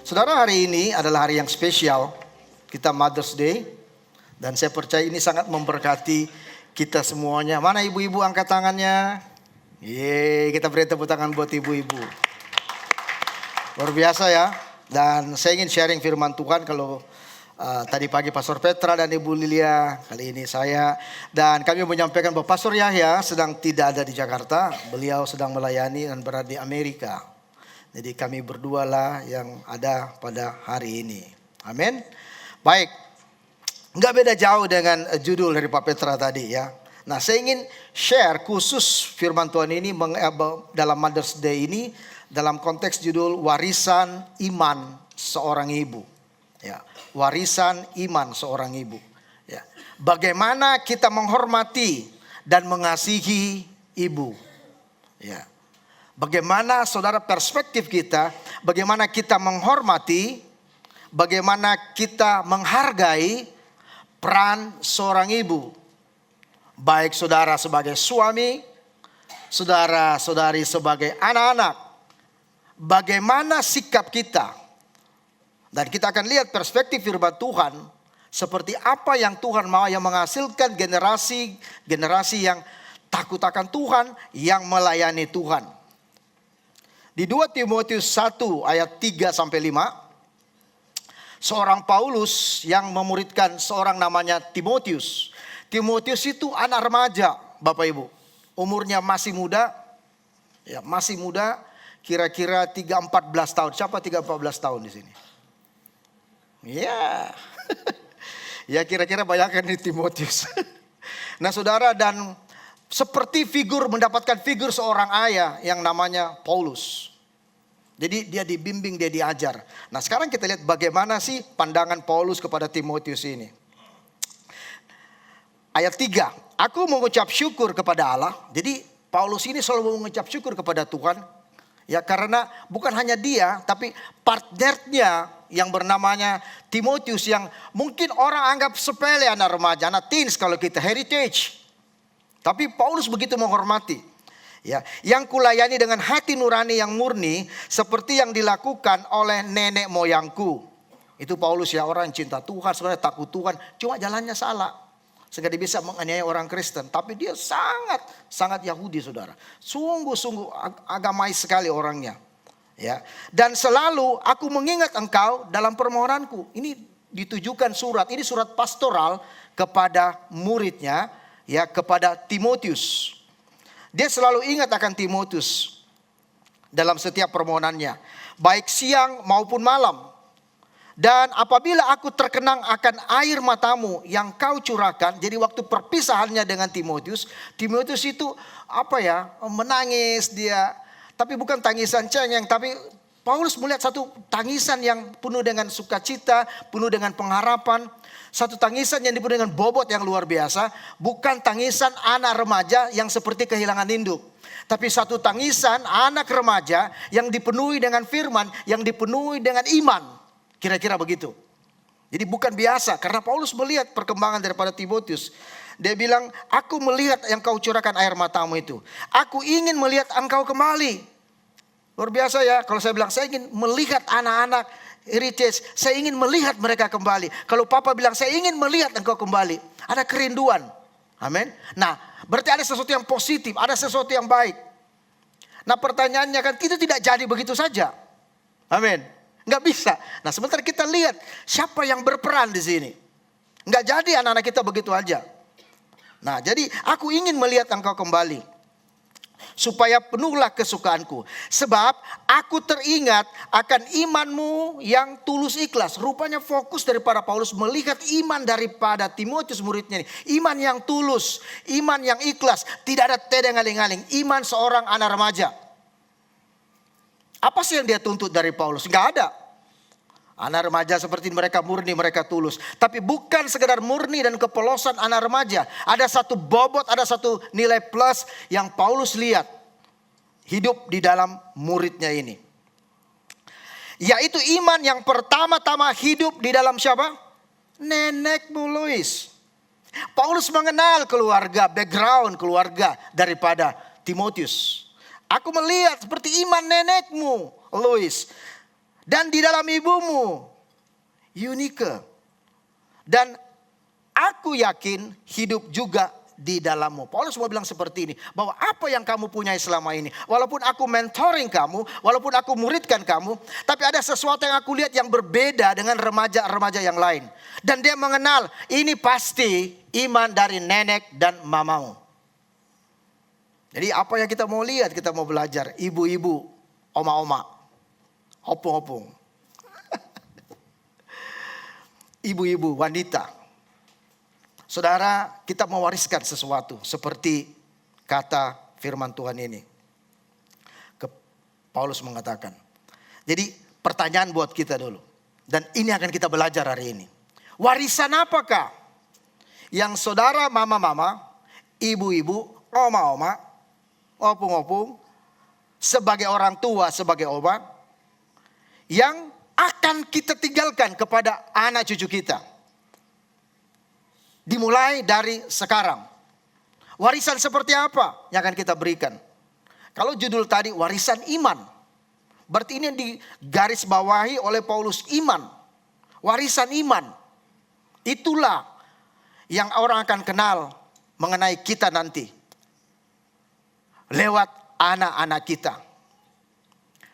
Saudara, hari ini adalah hari yang spesial. Kita Mother's Day. Dan saya percaya ini sangat memberkati kita semuanya. Mana ibu-ibu angkat tangannya? Yeay, kita beri tepuk tangan buat ibu-ibu. Luar biasa ya. Dan saya ingin sharing firman Tuhan kalau tadi pagi Pastor Petra dan Ibu Lilia, kali ini saya. Dan kami menyampaikan bahwa Pastor Yahya sedang tidak ada di Jakarta. Beliau sedang melayani dan berada di Amerika. Jadi kami berdua lah yang ada pada hari ini. Amin. Baik. Nggak beda jauh dengan judul dari Pak Petra tadi ya. Nah, saya ingin share khusus firman Tuhan ini dalam Mother's Day ini dalam konteks judul warisan iman seorang ibu. Ya, warisan iman seorang ibu. Ya, bagaimana kita menghormati dan mengasihi ibu. Ya, bagaimana saudara perspektif kita, bagaimana kita menghormati, bagaimana kita menghargai peran seorang ibu. Baik saudara sebagai suami, saudara-saudari sebagai anak-anak. Bagaimana sikap kita. Dan kita akan lihat perspektif firman Tuhan. Seperti apa yang Tuhan mau, yang menghasilkan generasi yang takut akan Tuhan, yang melayani Tuhan. Di 2 Timotius 1 ayat 3-5. Seorang Paulus yang memuridkan seorang namanya Timotius. Timotius itu anak remaja, Bapak Ibu. Umurnya masih muda. Ya, masih muda, kira-kira 3-14 tahun. Siapa 3-14 tahun di sini? Ya. Ya, kira-kira bayangkan di Timotius. Nah, saudara, dan seperti mendapatkan figur seorang ayah yang namanya Paulus. Jadi dia dibimbing, dia diajar. Nah, sekarang kita lihat bagaimana sih pandangan Paulus kepada Timotius ini. Ayat 3, aku mengucap syukur kepada Allah. Jadi Paulus ini selalu mengucap syukur kepada Tuhan. Ya, karena bukan hanya dia, tapi partnernya yang bernamanya Timotius, yang mungkin orang anggap sepele, anak remaja, anak teens kalau kita heritage. Tapi Paulus begitu menghormati. Ya, yang kulayani dengan hati nurani yang murni seperti yang dilakukan oleh nenek moyangku. Itu Paulus ya, orang yang cinta Tuhan, sebenarnya takut Tuhan, cuma jalannya salah. Sehingga dia bisa menganiaya orang Kristen. Tapi dia sangat Yahudi, saudara. Sungguh-sungguh agamais sekali orangnya. Ya. Dan selalu aku mengingat engkau dalam permohonanku. Ini ditujukan surat. Ini surat pastoral kepada muridnya. Ya, kepada Timotius. Dia selalu ingat akan Timotius dalam setiap permohonannya. Baik siang maupun malam. Dan apabila aku terkenang akan air matamu yang kau curahkan. Jadi waktu perpisahannya dengan Timotius. Timotius itu menangis dia. Tapi bukan tangisan cengeng. Tapi Paulus melihat satu tangisan yang penuh dengan sukacita. Penuh dengan pengharapan. Satu tangisan yang dipenuhi dengan bobot yang luar biasa. Bukan tangisan anak remaja yang seperti kehilangan induk. Tapi satu tangisan anak remaja yang dipenuhi dengan firman. Yang dipenuhi dengan iman. Kira-kira begitu. Jadi bukan biasa. Karena Paulus melihat perkembangan daripada Timotius. Dia bilang, aku melihat yang kau curahkan air matamu itu. Aku ingin melihat engkau kembali. Luar biasa ya. Kalau saya bilang, saya ingin melihat anak-anak heritage. Saya ingin melihat mereka kembali. Kalau papa bilang, saya ingin melihat engkau kembali. Ada kerinduan. Amin. Nah, berarti ada sesuatu yang positif. Ada sesuatu yang baik. Nah, pertanyaannya kan, itu tidak jadi begitu saja. Amin. Nggak bisa. Nah, sebentar kita lihat siapa yang berperan di sini. Nggak jadi anak-anak kita begitu aja. Nah, jadi aku ingin melihat engkau kembali. Supaya penuhlah kesukaanku. Sebab aku teringat akan imanmu yang tulus ikhlas. Rupanya fokus daripada Paulus melihat iman daripada Timotius muridnya ini. Iman yang tulus, iman yang ikhlas. Tidak ada tedeng-aling-aling. Iman seorang anak remaja. Apa sih yang dia tuntut dari Paulus? Enggak ada. Anak remaja seperti mereka murni, mereka tulus. Tapi bukan sekedar murni dan kepolosan anak remaja. Ada satu bobot, ada satu nilai plus yang Paulus lihat. Hidup di dalam muridnya ini. Yaitu iman yang pertama-tama hidup di dalam siapa? Nenekmu Lois. Paulus mengenal keluarga, background keluarga daripada Timotius. Aku melihat seperti iman nenekmu Lois. Dan di dalam ibumu, Eunike. Dan aku yakin hidup juga di dalammu. Paulus mau bilang seperti ini, bahwa apa yang kamu punyai selama ini, walaupun aku mentoring kamu, walaupun aku muridkan kamu, tapi ada sesuatu yang aku lihat yang berbeda dengan remaja-remaja yang lain. Dan dia mengenal, ini pasti iman dari nenek dan mamamu. Jadi apa yang kita mau lihat, kita mau belajar, ibu-ibu, oma-oma, opung-opung, ibu-ibu, wanita. Saudara, kita mewariskan sesuatu seperti kata firman Tuhan ini. Paulus mengatakan. Jadi pertanyaan buat kita dulu. Dan ini akan kita belajar hari ini. Warisan apakah yang saudara mama-mama, ibu-ibu, oma-oma, opung-opung, sebagai orang tua, sebagai oma, yang akan kita tinggalkan kepada anak cucu kita? Dimulai dari sekarang. Warisan seperti apa yang akan kita berikan? Kalau judul tadi warisan iman, berarti ini yang digaris bawahi oleh Paulus, iman. Warisan iman. Itulah yang orang akan kenal mengenai kita nanti. Lewat anak-anak kita.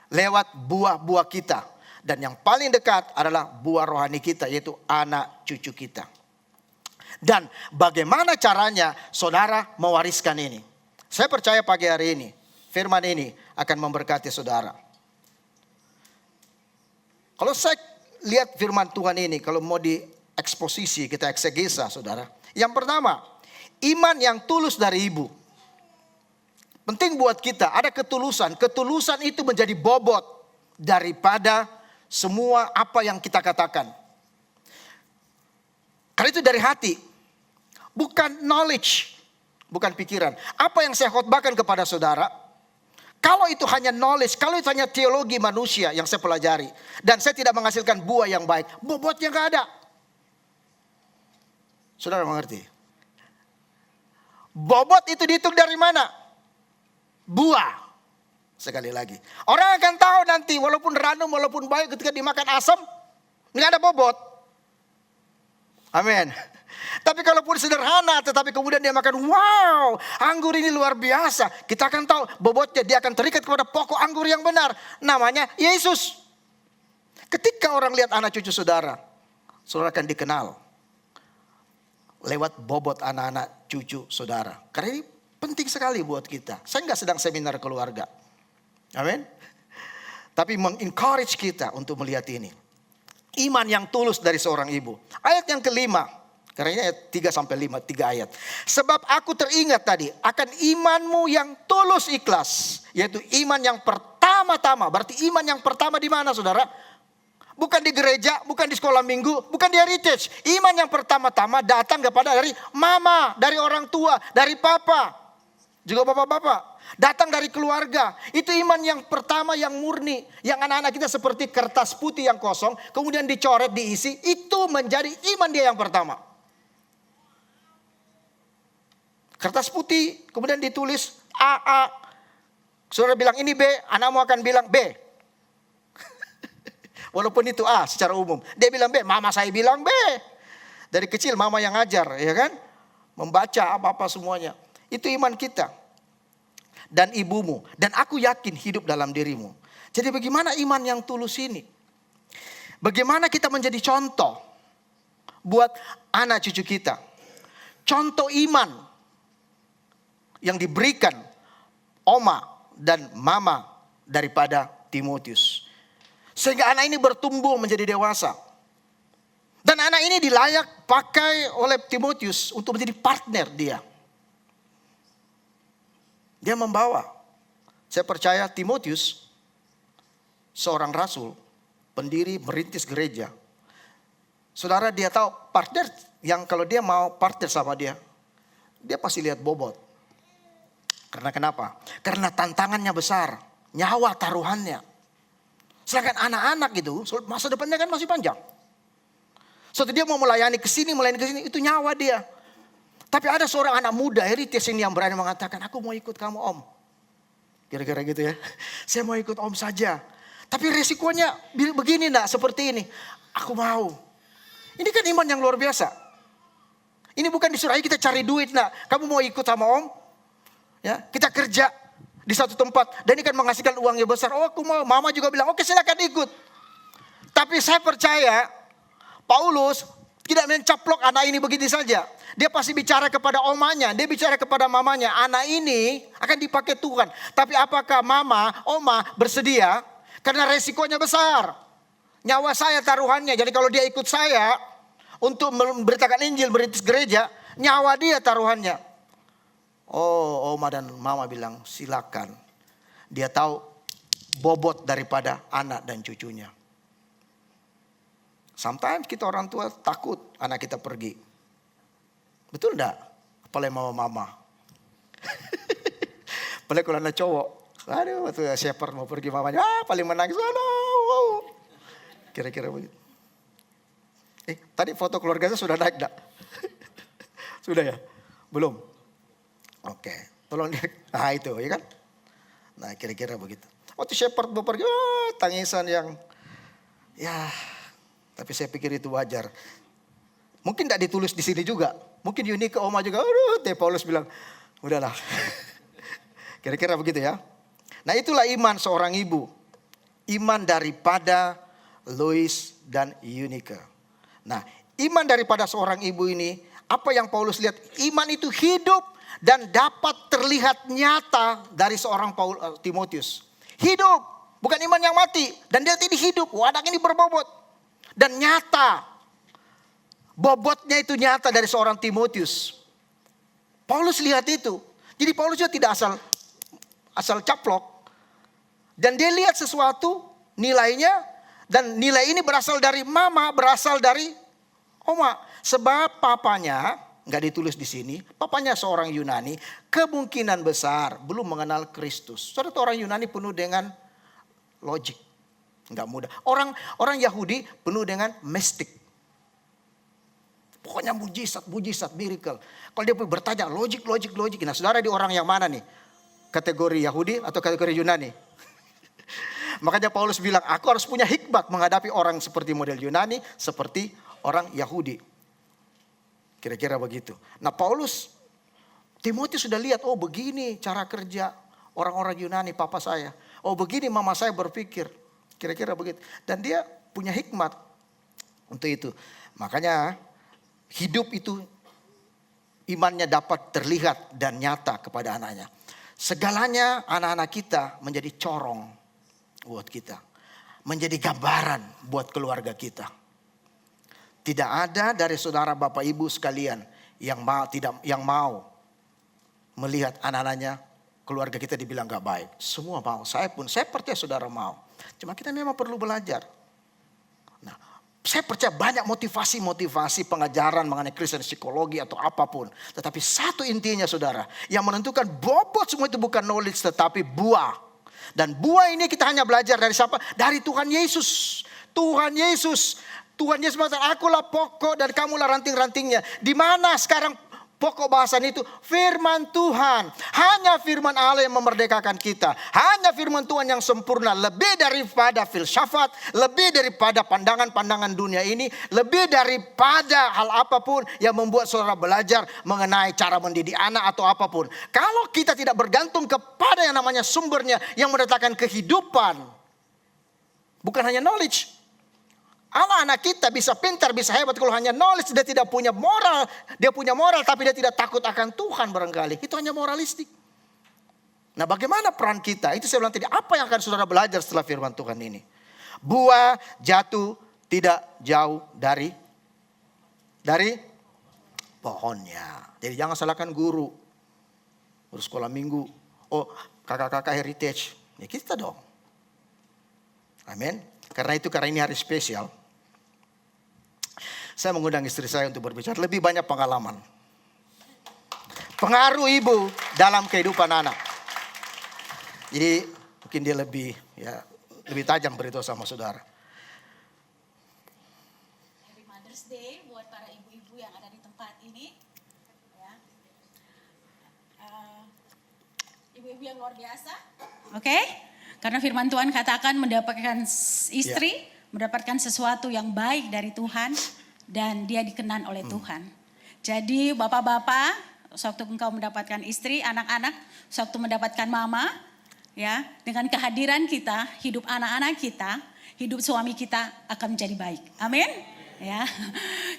Lewat buah-buah kita. Dan yang paling dekat adalah buah rohani kita, yaitu anak cucu kita. Dan bagaimana caranya saudara mewariskan ini? Saya percaya pagi hari ini firman ini akan memberkati saudara. Kalau saya lihat firman Tuhan ini, kalau mau dieksposisi, kita eksegesa saudara. Yang pertama, iman yang tulus dari ibu. Penting buat kita, ada ketulusan. Ketulusan itu menjadi bobot daripada semua apa yang kita katakan. Karena itu dari hati. Bukan knowledge. Bukan pikiran. Apa yang saya khotbahkan kepada saudara. Kalau itu hanya knowledge. Kalau itu hanya teologi manusia yang saya pelajari. Dan saya tidak menghasilkan buah yang baik. Bobotnya gak ada. Saudara mengerti? Bobot itu dihitung dari mana? Buah. Sekali lagi. Orang akan tahu nanti walaupun ranum, walaupun baik ketika dimakan asam. Gak ada bobot. Amin. Tapi kalaupun sederhana tetapi kemudian dia makan, wow, anggur ini luar biasa. Kita akan tahu bobotnya, dia akan terikat kepada pokok anggur yang benar. Namanya Yesus. Ketika orang lihat anak cucu saudara, saudara akan dikenal lewat bobot anak-anak cucu saudara. Karena ini penting sekali buat kita. Saya nggak sedang seminar keluarga. Amin. Tapi mengencourage kita untuk melihat ini. Iman yang tulus dari seorang ibu. Ayat yang kelima. Karena ini ayat 3-5, 3 ayat. Sebab aku teringat tadi akan imanmu yang tulus ikhlas. Yaitu iman yang pertama-tama. Berarti iman yang pertama di mana saudara? Bukan di gereja, bukan di sekolah minggu, bukan di heritage. Iman yang pertama-tama datang kepada dari mama, dari orang tua, dari papa. Juga bapak-bapak. Datang dari keluarga. Itu iman yang pertama yang murni. Yang anak-anak kita seperti kertas putih yang kosong. Kemudian dicoret, diisi. Itu menjadi iman dia yang pertama. Kertas putih, kemudian ditulis A. Saudara bilang ini B, anakmu akan bilang B. Walaupun itu A secara umum. Dia bilang B, mama saya bilang B. Dari kecil mama yang ngajar, ya kan? Membaca apa-apa semuanya. Itu iman kita. Dan ibumu. Dan aku yakin hidup dalam dirimu. Jadi bagaimana iman yang tulus ini? Bagaimana kita menjadi contoh buat anak cucu kita? Contoh iman yang diberikan oma dan mama daripada Timotius. Sehingga anak ini bertumbuh menjadi dewasa. Dan anak ini dilayak pakai oleh Timotius untuk menjadi partner dia. Dia membawa. Saya percaya Timotius seorang rasul, pendiri merintis gereja. Saudara, dia tahu partner yang kalau dia mau partner sama dia pasti lihat bobot. Karena kenapa? Karena tantangannya besar, nyawa taruhannya. Sedangkan anak-anak itu masa depannya kan masih panjang. Suatu dia mau melayani ke sini, itu nyawa dia. Tapi ada seorang anak muda heritage ini yang berani mengatakan, aku mau ikut kamu om. Kira-kira gitu ya. Saya mau ikut om saja. Tapi resikonya begini nak, seperti ini. Aku mau. Ini kan iman yang luar biasa. Ini bukan disuruh ayo kita cari duit nak. Kamu mau ikut sama om? Ya, kita kerja di satu tempat. Dan ini kan menghasilkan uangnya besar. Oh aku mau. Mama juga bilang oke silakan ikut. Tapi saya percaya Paulus tidak mencaplok anak ini begitu saja. Dia pasti bicara kepada omanya. Dia bicara kepada mamanya. Anak ini akan dipakai Tuhan. Tapi apakah oma bersedia? Karena resikonya besar. Nyawa saya taruhannya. Jadi kalau dia ikut saya untuk memberitakan Injil, merintis gereja, nyawa dia taruhannya. Oh, oma dan mama bilang silakan. Dia tahu bobot daripada anak dan cucunya. Sometimes kita orang tua takut anak kita pergi. Betul enggak? Apalagi mama-mama. Apalagi kalau anak cowok. Aduh, waktu shepherd mau pergi mamanya, paling menangis. Aduh. Kira-kira begitu. Tadi foto keluarga saya sudah naik enggak? Sudah ya? Belum? Oke. Tolong dia. Nah itu ya kan? Nah kira-kira begitu. Waktu shepherd mau pergi, tangisan yang ya, tapi saya pikir itu wajar. Mungkin tidak ditulis di sini juga. Mungkin Yunika, oma juga, aduh, Paulus bilang, udahlah. Kira-kira begitu ya. Nah itulah iman seorang ibu. Iman daripada Lois dan Yunika. Nah iman daripada seorang ibu ini, apa yang Paulus lihat, iman itu hidup dan dapat terlihat nyata dari seorang Timotius. Hidup, bukan iman yang mati. Dan dia tidak hidup, anak ini berbobot. Dan nyata, bobotnya itu nyata dari seorang Timotius. Paulus lihat itu. Jadi Paulus juga tidak asal caplok. Dan dia lihat sesuatu nilainya. Dan nilai ini berasal dari mama, berasal dari oma. Sebab papanya, nggak ditulis di sini, papanya seorang Yunani, kemungkinan besar belum mengenal Kristus. Saudara, orang Yunani penuh dengan logik. Nggak mudah. Orang Yahudi penuh dengan mistik. Pokoknya mujizat, miracle. Kalau dia bertanya logik. Nah saudara di orang yang mana nih? Kategori Yahudi atau kategori Yunani? Makanya Paulus bilang, aku harus punya hikmat menghadapi orang seperti model Yunani, seperti orang Yahudi. Kira-kira begitu. Nah Timotius sudah lihat, oh begini cara kerja orang-orang Yunani papa saya. Oh begini mama saya berpikir. Kira-kira begitu. Dan dia punya hikmat untuk itu. Makanya hidup itu imannya dapat terlihat dan nyata kepada anaknya. Segalanya anak-anak kita menjadi corong buat kita. Menjadi gambaran buat keluarga kita. Tidak ada dari saudara bapak ibu sekalian yang mau melihat anak-anaknya keluarga kita dibilang gak baik. Semua mau. Saya percaya saudara mau. Cuma kita memang perlu belajar. Nah, saya percaya banyak motivasi pengajaran mengenai Kristen psikologi atau apapun. Tetapi satu intinya saudara, yang menentukan bobot semua itu bukan knowledge tetapi buah. Dan buah ini kita hanya belajar dari siapa? Dari Tuhan Yesus. Tuhan Yesus mengatakan, akulah pokok dan kamulah ranting-rantingnya. Di mana sekarang pokok bahasan itu? Firman Tuhan. Hanya firman Allah yang memerdekakan kita. Hanya firman Tuhan yang sempurna. Lebih daripada filsafat. Lebih daripada pandangan-pandangan dunia ini. Lebih daripada hal apapun yang membuat saudara belajar mengenai cara mendidik anak atau apapun. Kalau kita tidak bergantung kepada yang namanya sumbernya yang mendatangkan kehidupan. Bukan hanya knowledge. Anak-anak kita bisa pintar, bisa hebat. Kalau hanya knowledge, dia tidak punya moral. Dia punya moral tapi dia tidak takut akan Tuhan barangkali. Itu hanya moralistik. Nah bagaimana peran kita? Itu saya bilang tadi, apa yang akan saudara belajar setelah firman Tuhan ini? Buah jatuh tidak jauh dari pohonnya. Jadi jangan salahkan guru sekolah minggu. Oh kakak-kakak heritage. Ya kita dong. Amin. Karena ini hari spesial. Saya mengundang istri saya untuk berbicara lebih banyak pengalaman. Pengaruh ibu dalam kehidupan anak. Jadi mungkin dia lebih tajam beritahu sama saudara. Happy Mother's Day buat para ibu-ibu yang ada di tempat ini. Ya. Ibu-ibu yang luar biasa. Oke. Karena firman Tuhan katakan mendapatkan istri, mendapatkan sesuatu yang baik dari Tuhan dan dia dikenan oleh Tuhan. Jadi bapak-bapak, sewaktu engkau mendapatkan istri, anak-anak, sewaktu mendapatkan mama, ya, dengan kehadiran kita, hidup anak-anak kita, hidup suami kita akan menjadi baik. Amin. Ya,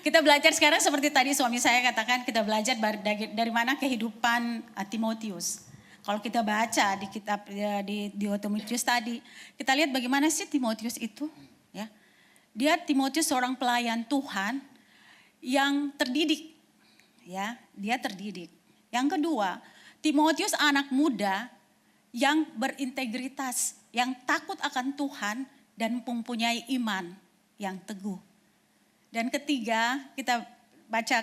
kita belajar sekarang seperti tadi suami saya katakan, kita belajar dari mana kehidupan Timotius. Kalau kita baca di kitab di Timotius tadi, kita lihat bagaimana sih Timotius itu, ya. Dia Timotius seorang pelayan Tuhan yang terdidik, ya, dia terdidik. Yang kedua, Timotius anak muda yang berintegritas, yang takut akan Tuhan dan mempunyai iman yang teguh. Dan ketiga,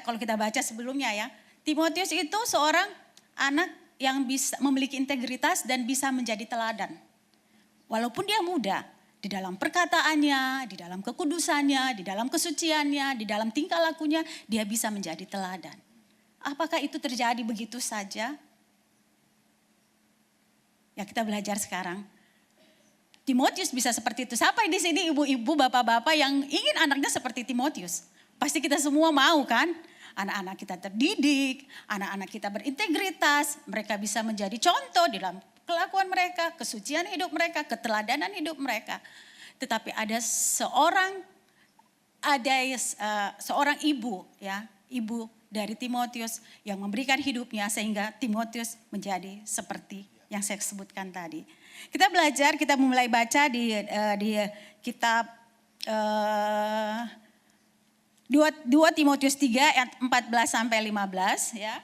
kalau kita baca sebelumnya ya, Timotius itu seorang anak yang bisa memiliki integritas dan bisa menjadi teladan. Walaupun dia muda, di dalam perkataannya, di dalam kekudusannya, di dalam kesuciannya, di dalam tingkah lakunya, dia bisa menjadi teladan. Apakah itu terjadi begitu saja? Ya, kita belajar sekarang. Timotius bisa seperti itu. Siapa di sini ibu-ibu, bapak-bapak yang ingin anaknya seperti Timotius? Pasti kita semua mau kan? Anak-anak kita terdidik, anak-anak kita berintegritas, mereka bisa menjadi contoh di dalam kelakuan mereka, kesucian hidup mereka, keteladanan hidup mereka. Tetapi ada seorang ibu, ya, ibu dari Timotius yang memberikan hidupnya sehingga Timotius menjadi seperti yang saya sebutkan tadi. Kita belajar, kita mulai baca di kitab 2 Timotius 3 ayat 14 sampai 15 ya.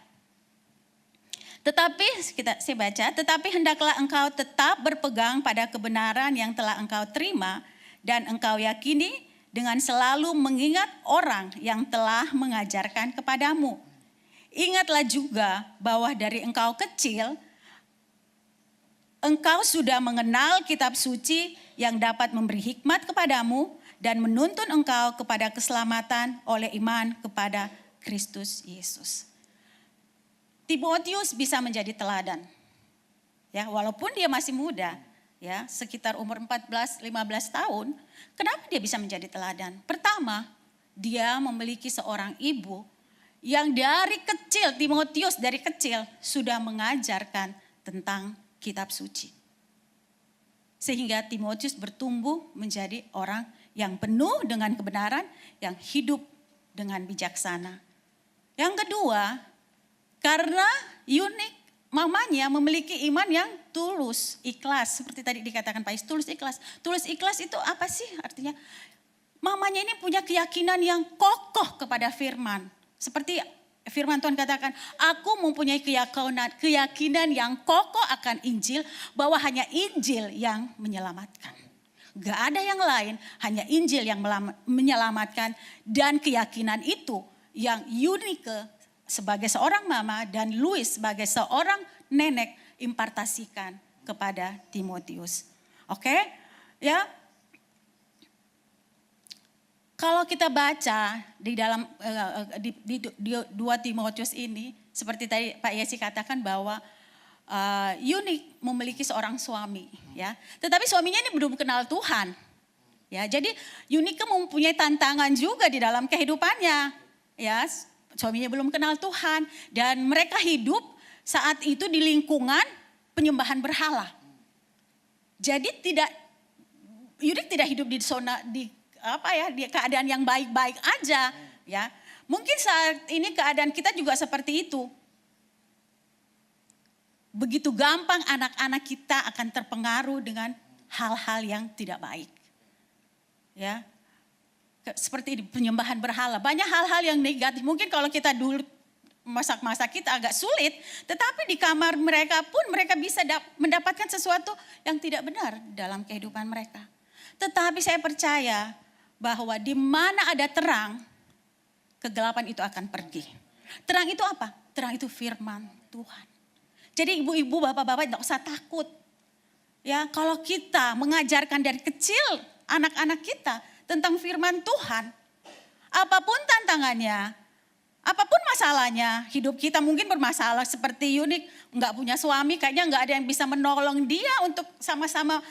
Saya baca, tetapi hendaklah engkau tetap berpegang pada kebenaran yang telah engkau terima dan engkau yakini dengan selalu mengingat orang yang telah mengajarkan kepadamu. Ingatlah juga bahwa dari engkau kecil engkau sudah mengenal kitab suci yang dapat memberi hikmat kepadamu dan menuntun engkau kepada keselamatan oleh iman kepada Kristus Yesus. Timotius bisa menjadi teladan. Ya, walaupun dia masih muda, ya, sekitar umur 14-15 tahun, kenapa dia bisa menjadi teladan? Pertama, dia memiliki seorang ibu yang dari kecil, Timotius dari kecil sudah mengajarkan tentang kitab suci. Sehingga Timotius bertumbuh menjadi orang yang penuh dengan kebenaran, yang hidup dengan bijaksana. Yang kedua, karena unik, mamanya memiliki iman yang tulus, ikhlas. Seperti tadi dikatakan Pak Is, tulus ikhlas. Tulus ikhlas itu apa sih artinya? Mamanya ini punya keyakinan yang kokoh kepada firman. Seperti firman Tuhan katakan, aku mempunyai keyakinan yang kokoh akan Injil, bahwa hanya Injil yang menyelamatkan. Gak ada yang lain, hanya Injil yang menyelamatkan. Dan keyakinan itu yang unik sebagai seorang mama dan Louis sebagai seorang nenek impartasikan kepada Timotius. Oke? Ya. Kalau kita baca di dalam di 2 Timotius ini, seperti tadi Pak Yesi katakan bahwa Yunik memiliki seorang suami, ya. Tetapi suaminya ini belum kenal Tuhan, ya. Jadi Yunika mempunyai tantangan juga di dalam kehidupannya, ya. Suaminya belum kenal Tuhan dan mereka hidup saat itu di lingkungan penyembahan berhala. Jadi Yunik tidak hidup di zona di keadaan yang baik-baik aja, ya. Mungkin saat ini keadaan kita juga seperti itu. Begitu gampang anak-anak kita akan terpengaruh dengan hal-hal yang tidak baik. Ya. Seperti di penyembahan berhala, banyak hal-hal yang negatif. Mungkin kalau kita dulu masa kita agak sulit, tetapi di kamar mereka pun mereka bisa mendapatkan sesuatu yang tidak benar dalam kehidupan mereka. Tetapi saya percaya bahwa di mana ada terang, kegelapan itu akan pergi. Terang itu apa? Terang itu firman Tuhan. Jadi ibu-ibu, bapak-bapak tidak usah takut. Ya, kalau kita mengajarkan dari kecil anak-anak kita tentang firman Tuhan, apapun tantangannya, Apapun masalahnya, hidup kita mungkin bermasalah seperti Yunik, nggak punya suami, kayaknya nggak ada yang bisa menolong dia untuk sama-sama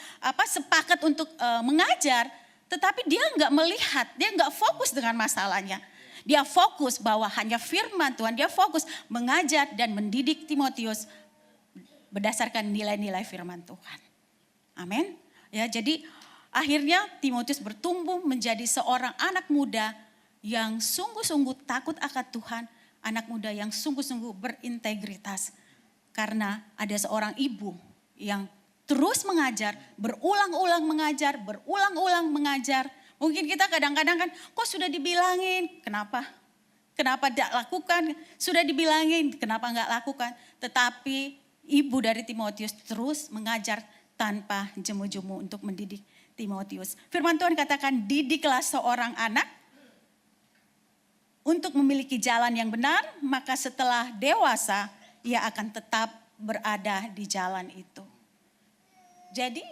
sepakat untuk mengajar. Tetapi dia nggak melihat, dia nggak fokus dengan masalahnya. Dia fokus bahwa hanya firman Tuhan, dia fokus mengajar dan mendidik Timotius berdasarkan nilai-nilai firman Tuhan. Amin. Ya, jadi akhirnya Timotius bertumbuh menjadi seorang anak muda yang sungguh-sungguh takut akan Tuhan, anak muda yang sungguh-sungguh berintegritas. Karena ada seorang ibu yang terus mengajar, berulang-ulang mengajar, berulang-ulang mengajar. Mungkin kita kadang-kadang kan, kok sudah dibilangin, kenapa? Kenapa tidak lakukan? Sudah dibilangin, kenapa enggak lakukan? Tetapi ibu dari Timotius terus mengajar tanpa jemu-jemu untuk mendidik Timotius. Firman Tuhan katakan, didiklah seorang anak untuk memiliki jalan yang benar, maka setelah dewasa ia akan tetap berada di jalan itu. Jadi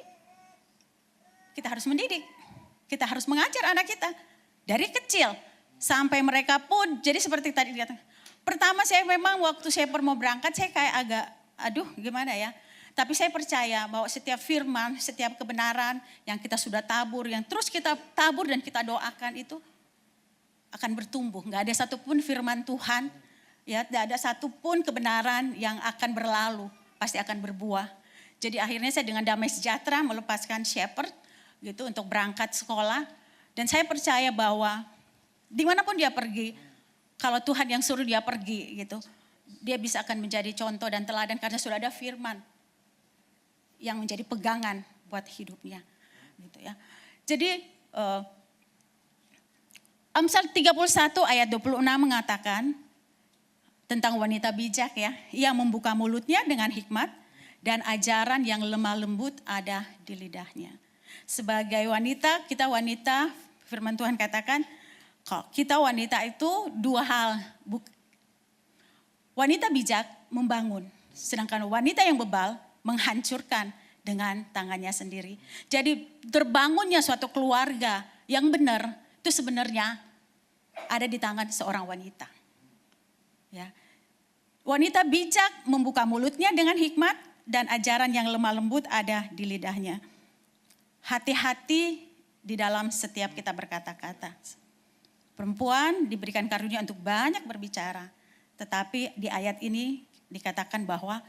kita harus mendidik, kita harus mengajar anak kita dari kecil sampai mereka pun jadi seperti tadi dikatakan. Pertama saya memang waktu saya mau berangkat saya kayak agak gimana ya. Tapi saya percaya bahwa setiap firman, setiap kebenaran yang kita sudah tabur, yang terus kita tabur dan kita doakan itu akan bertumbuh. Nggak ada satupun firman Tuhan, ya, tidak ada satupun kebenaran yang akan berlalu, pasti akan berbuah. Jadi akhirnya saya dengan damai sejahtera melepaskan shepherd gitu untuk berangkat sekolah. Dan saya percaya bahwa dimanapun dia pergi, kalau Tuhan yang suruh dia pergi gitu, dia bisa akan menjadi contoh dan teladan karena sudah ada firman yang menjadi pegangan buat hidupnya, gitu ya. Jadi Amsal 31 ayat 26 mengatakan tentang wanita bijak ya, ia membuka mulutnya dengan hikmat dan ajaran yang lemah lembut ada di lidahnya. Sebagai wanita, kita wanita, firman Tuhan katakan, kalau kita wanita itu dua hal. Wanita bijak membangun, sedangkan wanita yang bebal menghancurkan dengan tangannya sendiri. Jadi terbangunnya suatu keluarga yang benar itu sebenarnya ada di tangan seorang wanita. Ya. Wanita bijak membuka mulutnya dengan hikmat dan ajaran yang lemah lembut ada di lidahnya. Hati-hati di dalam setiap kita berkata-kata. Perempuan diberikan karunia untuk banyak berbicara. Tetapi di ayat ini dikatakan bahwa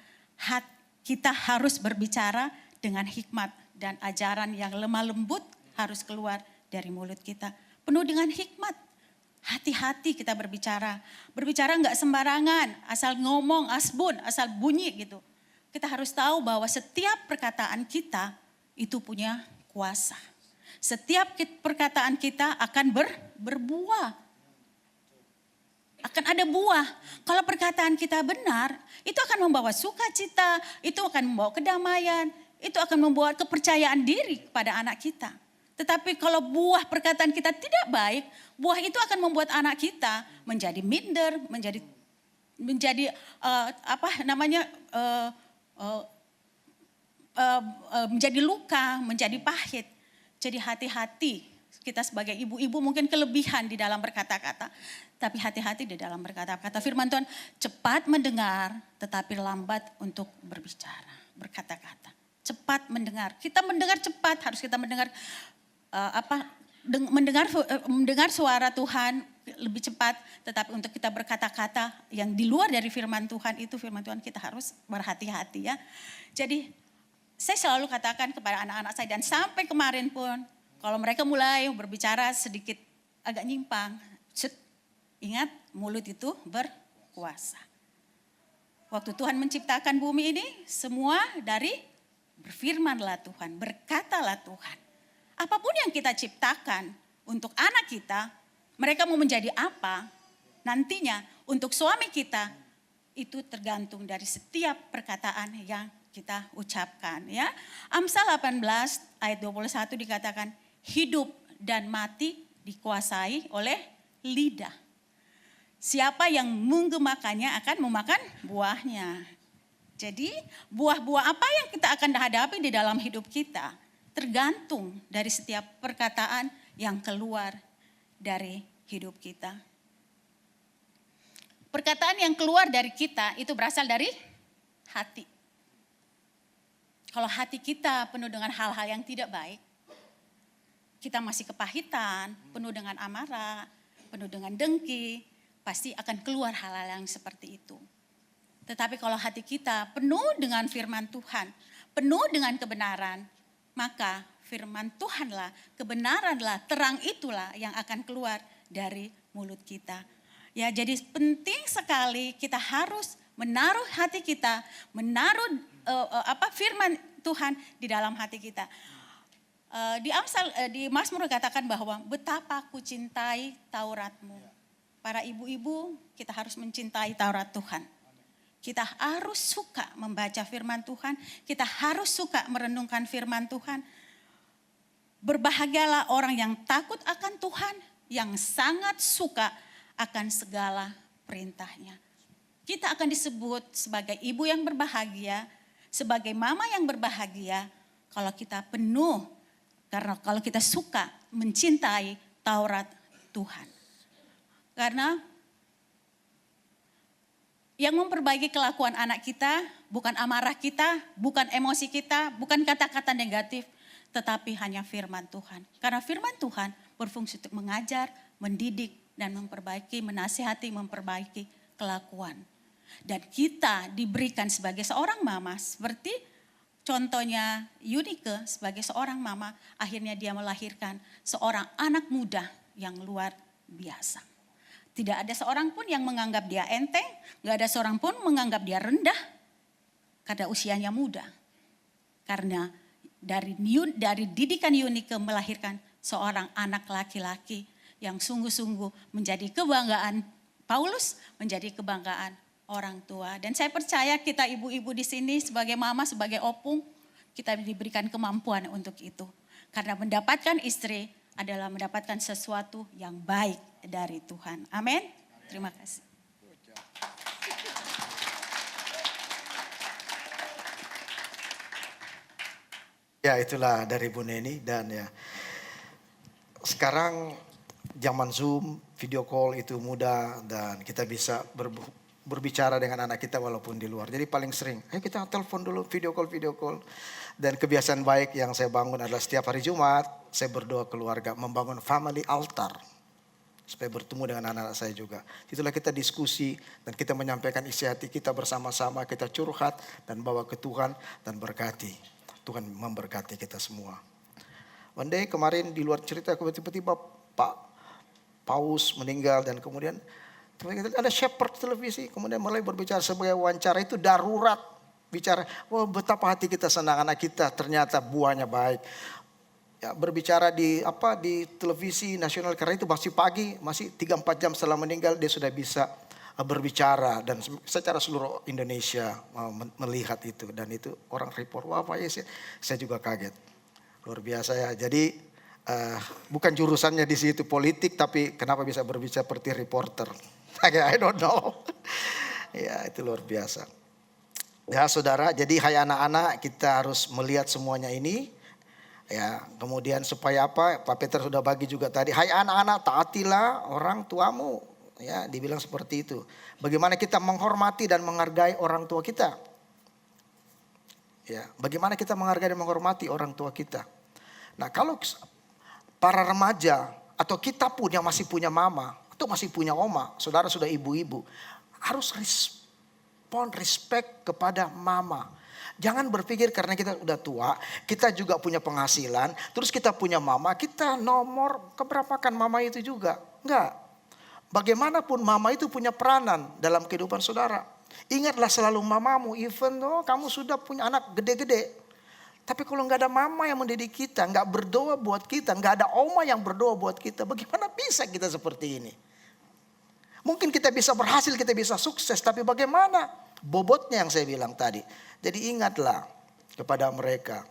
kita harus berbicara dengan hikmat dan ajaran yang lemah lembut harus keluar dari mulut kita. Penuh dengan hikmat. Hati-hati kita berbicara. Berbicara enggak sembarangan, asal ngomong, asbun, asal bunyi gitu. Kita harus tahu bahwa setiap perkataan kita itu punya kuasa. Setiap perkataan kita akan berbuah. Akan ada buah. Kalau perkataan kita benar, itu akan membawa sukacita, itu akan membawa kedamaian, itu akan membawa kepercayaan diri kepada anak kita. Tetapi kalau buah perkataan kita tidak baik, buah itu akan membuat anak kita menjadi minder, menjadi menjadi luka, menjadi pahit. Jadi hati-hati. Kita sebagai ibu-ibu mungkin kelebihan di dalam berkata-kata. Tapi hati-hati di dalam berkata-kata. Firman Tuhan cepat mendengar tetapi lambat untuk berbicara. Berkata-kata. Cepat mendengar. Kita mendengar cepat. Harus kita mendengar mendengar suara Tuhan lebih cepat. Tetapi untuk kita berkata-kata yang di luar dari firman Tuhan itu. Firman Tuhan kita harus berhati-hati ya. Jadi saya selalu katakan kepada anak-anak saya dan sampai kemarin pun. Kalau mereka mulai berbicara sedikit agak nyimpang, ingat mulut itu berkuasa. Waktu Tuhan menciptakan bumi ini semua dari berfirmanlah Tuhan, berkatalah Tuhan. Apapun yang kita ciptakan untuk anak kita, mereka mau menjadi apa nantinya untuk suami kita, itu tergantung dari setiap perkataan yang kita ucapkan ya. Amsal 18 ayat 21 dikatakan, hidup dan mati dikuasai oleh lidah. Siapa yang menggemakannya akan memakan buahnya. Jadi buah-buah apa yang kita akan hadapi di dalam hidup kita tergantung dari setiap perkataan yang keluar dari hidup kita. Perkataan yang keluar dari kita itu berasal dari hati. Kalau hati kita penuh dengan hal-hal yang tidak baik, kita masih kepahitan, penuh dengan amarah, penuh dengan dengki, pasti akan keluar hal-hal yang seperti itu. Tetapi kalau hati kita penuh dengan firman Tuhan, penuh dengan kebenaran, maka firman Tuhanlah, kebenaranlah, terang itulah yang akan keluar dari mulut kita. Ya, jadi penting sekali kita harus menaruh hati kita, menaruh firman Tuhan di dalam hati kita. Di Mazmur katakan bahwa betapa aku cintai Tauratmu. Para ibu-ibu, kita harus mencintai Taurat Tuhan. Kita harus suka membaca firman Tuhan, kita harus suka merenungkan firman Tuhan. Berbahagialah orang yang takut akan Tuhan, yang sangat suka akan segala perintahnya. Kita akan disebut sebagai ibu yang berbahagia, sebagai mama yang berbahagia kalau kita penuh, karena kalau kita suka mencintai Taurat Tuhan. Karena yang memperbaiki kelakuan anak kita bukan amarah kita, bukan emosi kita, bukan kata-kata negatif, tetapi hanya firman Tuhan. Karena firman Tuhan berfungsi untuk mengajar, mendidik, dan memperbaiki, menasihati, memperbaiki kelakuan. Dan kita diberikan sebagai seorang mama, seperti contohnya Yunike sebagai seorang mama, akhirnya dia melahirkan seorang anak muda yang luar biasa. Tidak ada seorang pun yang menganggap dia enteng, gak ada seorang pun menganggap dia rendah karena usianya muda. Karena dari didikan Yunike melahirkan seorang anak laki-laki yang sungguh-sungguh menjadi kebanggaan Paulus, menjadi kebanggaan orang tua. Dan saya percaya kita ibu-ibu di sini sebagai mama, sebagai opung, kita diberikan kemampuan untuk itu. Karena mendapatkan istri adalah mendapatkan sesuatu yang baik dari Tuhan. Amin. Terima kasih. Ya, itulah dari Bu Neni. Dan ya, sekarang zaman Zoom, video call itu mudah dan kita bisa berbicara dengan anak kita walaupun di luar. Jadi paling sering, ayo kita telepon dulu, video call. Dan kebiasaan baik yang saya bangun adalah setiap hari Jumat, saya berdoa keluarga, membangun family altar. Supaya bertemu dengan anak-anak saya juga. Itulah kita diskusi dan kita menyampaikan isi hati kita bersama-sama, kita curhat dan bawa ke Tuhan dan berkati. Tuhan memberkati kita semua. One day kemarin di luar cerita tiba-tiba Pak Paus meninggal dan kemudian ada shepherd televisi kemudian mulai berbicara sebagai wawancara itu darurat. Bicara, betapa hati kita senang anak kita ternyata buahnya baik. Ya, berbicara di televisi nasional karena itu masih pagi, masih 3-4 jam setelah meninggal dia sudah bisa berbicara dan secara seluruh Indonesia melihat itu dan itu orang report, wah Pak Yes, saya juga kaget. Luar biasa ya. Jadi bukan jurusannya di situ politik tapi kenapa bisa berbicara seperti reporter? I don't know. Ya, itu luar biasa. Ya, Saudara, jadi hai anak-anak, kita harus melihat semuanya ini. Ya, kemudian supaya apa? Pak Peter sudah bagi juga tadi. Hai anak-anak, taatilah orang tuamu. Ya, dibilang seperti itu. Bagaimana kita menghormati dan menghargai orang tua kita? Ya, bagaimana kita menghargai dan menghormati orang tua kita? Nah, kalau para remaja atau kita pun yang masih punya mama atau masih punya oma, saudara sudah ibu-ibu, harus respect kepada mama. Jangan berpikir karena kita udah tua, kita juga punya penghasilan, terus kita punya mama, kita nomor keberapaan mama itu juga. Enggak. Bagaimanapun mama itu punya peranan dalam kehidupan saudara. Ingatlah selalu mamamu, even though kamu sudah punya anak gede-gede. Tapi kalau nggak ada mama yang mendidik kita, nggak berdoa buat kita, nggak ada oma yang berdoa buat kita, bagaimana bisa kita seperti ini? Mungkin kita bisa berhasil, kita bisa sukses, tapi bagaimana bobotnya yang saya bilang tadi? Jadi ingatlah kepada mereka.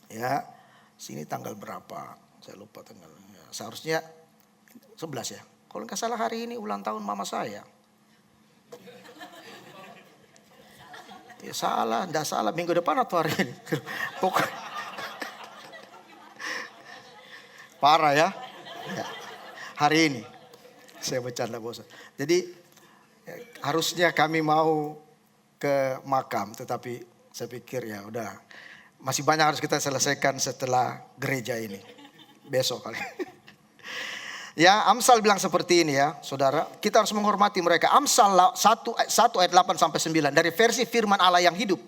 Ya, sini tanggal berapa? Saya lupa tanggalnya. Seharusnya 11 ya. Kalau nggak salah hari ini ulang tahun mama saya. Ya salah, enggak salah. Minggu depan atau hari ini? Pokoknya. Parah ya. Ya. Hari ini. Saya bercanda bosan. Jadi Harusnya kami mau ke makam, tetapi saya pikir ya udah, masih banyak harus kita selesaikan setelah gereja ini. Besok kali. Ya, Amsal bilang seperti ini ya, saudara. Kita harus menghormati mereka. Amsal 1 ayat 8 sampai 9 dari versi firman Allah yang hidup.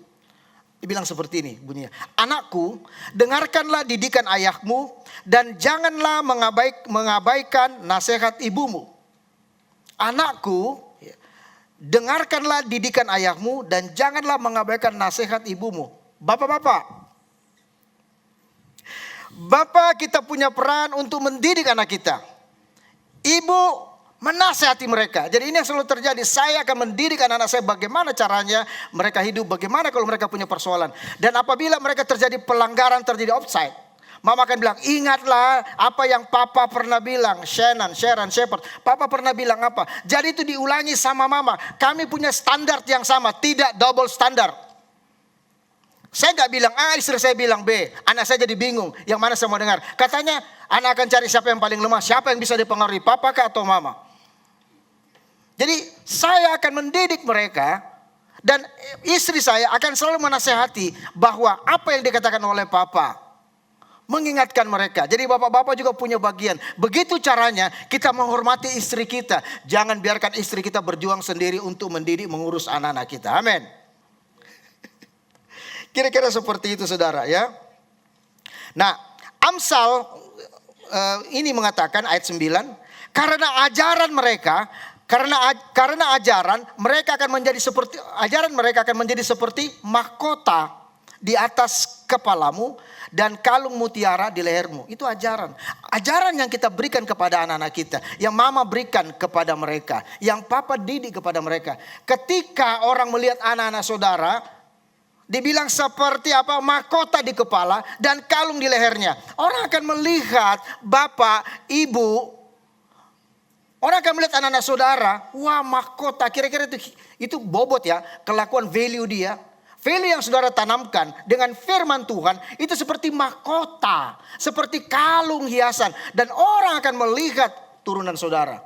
Dibilang seperti ini bunyinya. Anakku, dengarkanlah didikan ayahmu dan janganlah mengabaikan nasihat ibumu. Anakku, dengarkanlah didikan ayahmu dan janganlah mengabaikan nasihat ibumu. Bapak-bapak, kita punya peran untuk mendidik anak kita. Ibu menasihati mereka. Jadi ini yang selalu terjadi. Saya akan mendidik anak-anak saya bagaimana caranya mereka hidup. Bagaimana kalau mereka punya persoalan. Dan apabila mereka terjadi pelanggaran, terjadi offside. Mama akan bilang, ingatlah apa yang papa pernah bilang. Sharon, Shepherd. Papa pernah bilang apa. Jadi itu diulangi sama mama. Kami punya standar yang sama. Tidak double standar. Saya gak bilang A, istri saya bilang B. Anak saya jadi bingung. Yang mana saya mau dengar. Katanya anak akan cari siapa yang paling lemah. Siapa yang bisa dipengaruhi. Papa kah atau mama. Jadi saya akan mendidik mereka. Dan istri saya akan selalu menasehati. Bahwa apa yang dikatakan oleh papa. Mengingatkan mereka. Jadi bapak-bapak juga punya bagian. Begitu caranya kita menghormati istri kita. Jangan biarkan istri kita berjuang sendiri untuk mendidik, mengurus anak-anak kita. Amin. Kira-kira seperti itu saudara ya. Nah, Amsal ini mengatakan ayat 9, karena ajaran mereka mereka akan menjadi seperti mahkota di atas kepalamu dan kalung mutiara di lehermu. Itu ajaran. Ajaran yang kita berikan kepada anak-anak kita, yang mama berikan kepada mereka, yang papa didik kepada mereka. Ketika orang melihat anak-anak saudara, dibilang seperti apa? Mahkota di kepala dan kalung di lehernya. Orang akan melihat bapak, ibu. Orang akan melihat anak-anak saudara. Wah, mahkota. Kira-kira itu bobot ya. Kelakuan value dia. Value yang saudara tanamkan dengan firman Tuhan. Itu seperti mahkota. Seperti kalung hiasan. Dan orang akan melihat turunan saudara.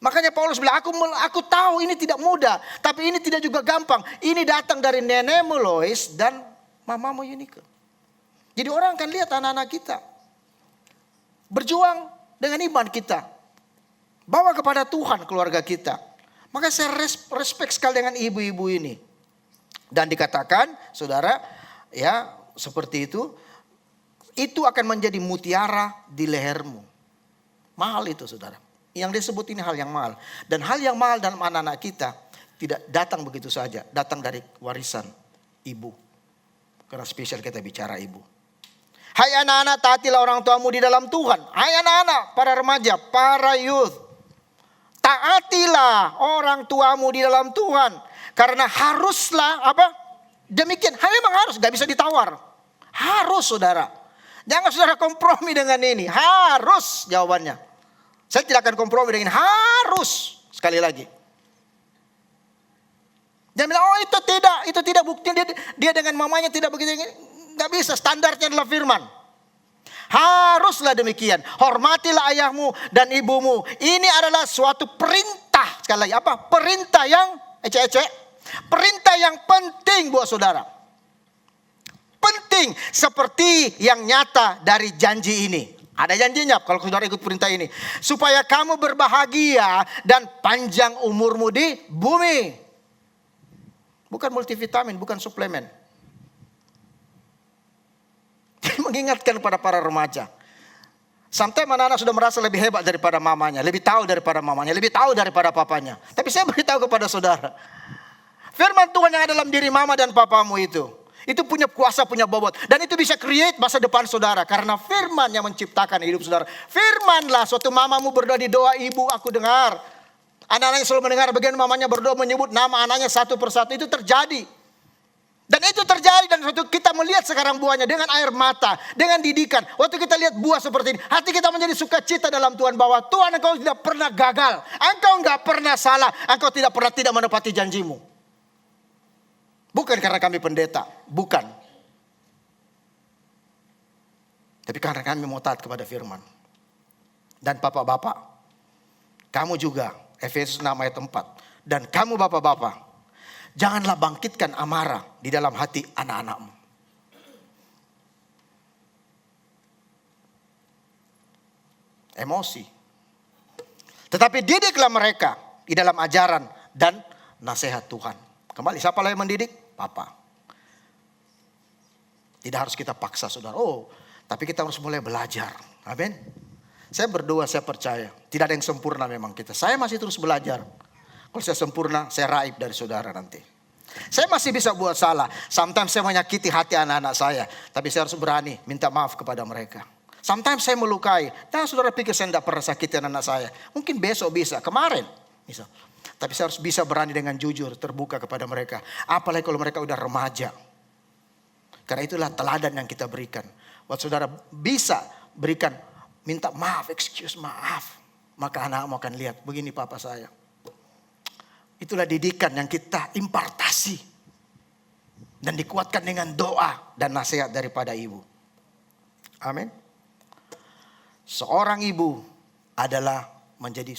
Makanya Paulus bilang, aku tahu ini tidak mudah. Tapi ini tidak juga gampang. Ini datang dari nenekmu Lois dan mamamu Yunike. Jadi orang akan lihat anak-anak kita. Berjuang dengan iman kita. Bawa kepada Tuhan keluarga kita. Maka saya respect sekali dengan ibu-ibu ini. Dan dikatakan, saudara, ya seperti itu. Itu akan menjadi mutiara di lehermu. Mahal itu saudara. Yang disebut ini hal yang mahal. Dan hal yang mahal dalam anak-anak kita tidak datang begitu saja. Datang dari warisan ibu. Karena spesial kita bicara ibu. Hai anak-anak, taatilah orang tuamu di dalam Tuhan. Hai anak-anak, para remaja, para youth. Taatilah orang tuamu di dalam Tuhan. Karena haruslah apa? Demikian. Memang harus, gak bisa ditawar. Harus saudara. Jangan saudara kompromi dengan ini. Harus jawabannya. Saya tidak akan kompromi dengan harus. Sekali lagi. Jangan bilang, oh itu tidak buktinya dia dengan mamanya tidak begitu. Gak bisa, standarnya adalah firman. Haruslah demikian. Hormatilah ayahmu dan ibumu. Ini adalah suatu perintah. Sekali lagi, apa? Perintah yang perintah yang penting buat saudara. Penting seperti yang nyata dari janji ini. Ada janjinya kalau saudara ikut perintah ini. Supaya kamu berbahagia dan panjang umurmu di bumi. Bukan multivitamin, bukan suplemen. Mengingatkan pada para remaja. Sampai anak-anak sudah merasa lebih hebat daripada mamanya. Lebih tahu daripada mamanya. Lebih tahu daripada papanya. Tapi saya beritahu kepada saudara. Firman Tuhan yang ada dalam diri mama dan papamu itu punya kuasa, punya bobot. Dan itu bisa create masa depan saudara. Karena firman yang menciptakan hidup saudara. Firmanlah suatu mamamu berdoa di doa ibu aku dengar. Anak-anaknya selalu mendengar bagian mamanya berdoa menyebut nama anaknya satu persatu. Itu terjadi. Dan itu terjadi dan waktu kita melihat sekarang buahnya dengan air mata. Dengan didikan. Waktu kita lihat buah seperti ini. Hati kita menjadi sukacita dalam Tuhan. Bahwa Tuhan engkau tidak pernah gagal. Engkau enggak pernah salah. Engkau tidak pernah tidak menepati janjimu. Bukan karena kami pendeta, bukan. Tapi karena kami mau taat kepada firman. Dan bapak-bapak, kamu juga, Efesus 6 ayat 4. Dan kamu bapak-bapak, janganlah bangkitkan amarah di dalam hati anak-anakmu. Emosi. Tetapi didiklah mereka di dalam ajaran dan nasihat Tuhan. Kembali, siapa yang mendidik? Papa. Tidak harus kita paksa saudara. Tapi kita harus mulai belajar. Amin. Saya berdoa, saya percaya. Tidak ada yang sempurna memang kita. Saya masih terus belajar. Kalau saya sempurna, saya raib dari saudara nanti. Saya masih bisa buat salah. Sometimes saya menyakiti hati anak-anak saya. Tapi saya harus berani minta maaf kepada mereka. Sometimes saya melukai. Nah, saudara pikir saya tidak pernah sakiti anak-anak saya. Mungkin besok bisa, kemarin bisa. Tapi saya harus bisa berani dengan jujur, terbuka kepada mereka. Apalagi kalau mereka udah remaja. Karena itulah teladan yang kita berikan. Buat saudara bisa berikan, minta maaf, excuse, maaf. Maka anak-anak akan lihat, begini papa saya. Itulah didikan yang kita impartasi. Dan dikuatkan dengan doa dan nasihat daripada ibu. Amin. Seorang ibu adalah menjadi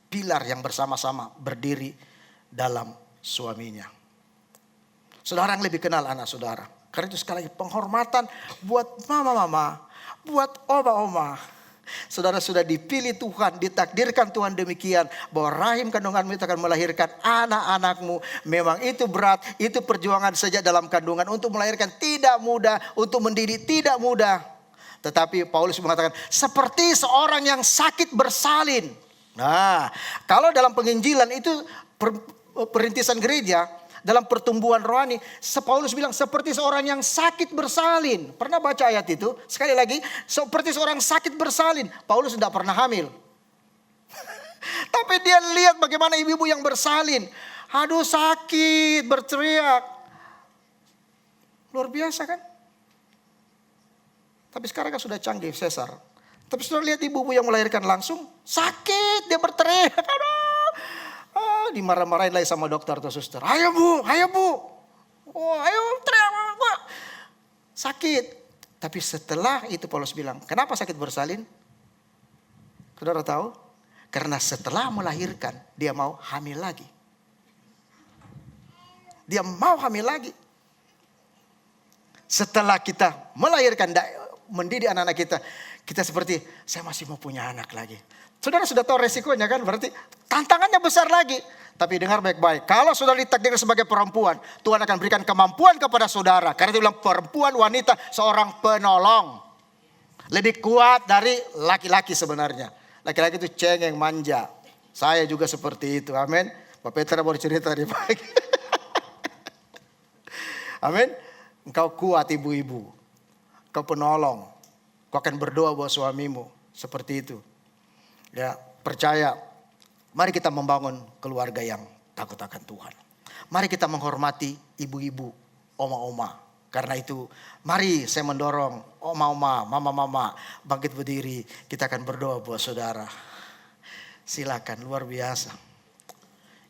pilar yang bersama-sama berdiri dalam suaminya. Saudara yang lebih kenal anak saudara. Karena itu sekali lagi penghormatan buat mama-mama, buat oma-oma. Saudara sudah dipilih Tuhan, ditakdirkan Tuhan demikian. Bahwa rahim kandunganmu itu akan melahirkan anak-anakmu. Memang itu berat, itu perjuangan sejak dalam kandungan. Untuk melahirkan tidak mudah, untuk mendidik tidak mudah. Tetapi Paulus mengatakan seperti seorang yang sakit bersalin. Nah, kalau dalam penginjilan itu perintisan gereja, dalam pertumbuhan rohani, Paulus bilang seperti seorang yang sakit bersalin. Pernah baca ayat itu? Sekali lagi, seperti seorang sakit bersalin. Paulus tidak pernah hamil. Tapi dia lihat bagaimana ibu-ibu yang bersalin. Aduh sakit, berteriak. Luar biasa kan? Tapi sekarang kan sudah canggih sesar. Tapi sudah lihat ibu-ibu yang melahirkan langsung sakit, dia berteriak. Aduh, dimarah-marahin lagi sama dokter atau suster. Ayo bu, ayo bu. Ayo teriak. Sakit. Tapi setelah itu Paulus bilang, kenapa sakit bersalin? Saudara tahu? Karena setelah melahirkan, dia mau hamil lagi. Dia mau hamil lagi. Setelah kita melahirkan, mendidik anak-anak kita, kita seperti saya masih mau punya anak lagi. Saudara sudah tahu resikonya kan, berarti tantangannya besar lagi. Tapi dengar baik-baik, kalau saudara ditakdirkan sebagai perempuan, Tuhan akan berikan kemampuan kepada saudara. Karena dia bilang perempuan, wanita, seorang penolong. Lebih kuat dari laki-laki sebenarnya. Laki-laki itu cengeng, manja. Saya juga seperti itu, amin. Pak Petra baru cerita di pagi. Amin. Engkau kuat ibu-ibu. Kau penolong, kau akan berdoa buat suamimu. Seperti itu. Ya, percaya. Mari kita membangun keluarga yang takut akan Tuhan. Mari kita menghormati ibu-ibu, oma-oma. Karena itu, mari saya mendorong oma-oma, mama-mama bangkit berdiri. Kita akan berdoa buat saudara. Silakan, luar biasa.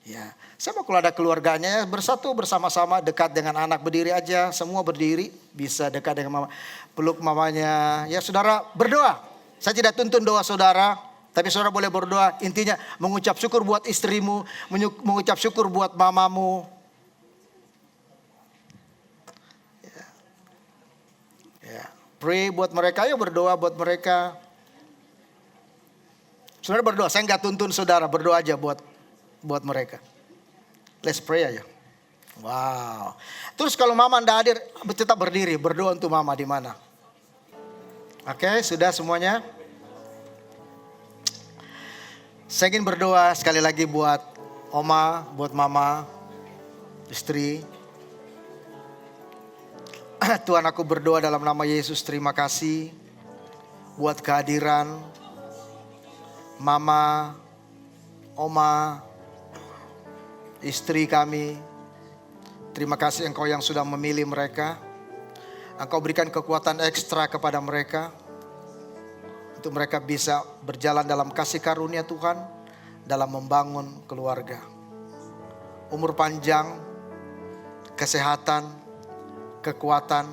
Ya, sama kalau ada keluarganya bersatu bersama-sama dekat dengan anak berdiri aja, semua berdiri bisa dekat dengan mama, peluk mamanya. Ya saudara berdoa. Saya tidak tuntun doa saudara, tapi saudara boleh berdoa. Intinya mengucap syukur buat istrimu, mengucap syukur buat mamamu. Ya, pray buat mereka, ayo berdoa buat mereka. Saudara berdoa, saya nggak tuntun saudara, berdoa aja buat mereka. Let's pray aja. Wow. Terus kalau mama anda hadir, tetap berdiri, berdoa untuk mama di mana? Oke, sudah semuanya. Saya ingin berdoa sekali lagi buat oma, buat mama, istri. Tuhan, aku berdoa dalam nama Yesus, terima kasih buat kehadiran mama, oma, istri kami. Terima kasih Engkau yang sudah memilih mereka. Engkau berikan kekuatan ekstra kepada mereka. Untuk mereka bisa berjalan dalam kasih karunia Tuhan. Dalam membangun keluarga. Umur panjang, kesehatan, kekuatan,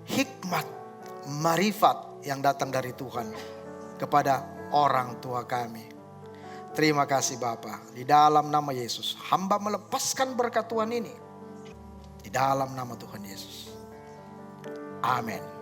hikmat, marifat yang datang dari Tuhan. Kepada orang tua kami. Terima kasih Bapa. Di dalam nama Yesus, hamba melepaskan berkat Tuhan ini. Di dalam nama Tuhan Yesus. Amin.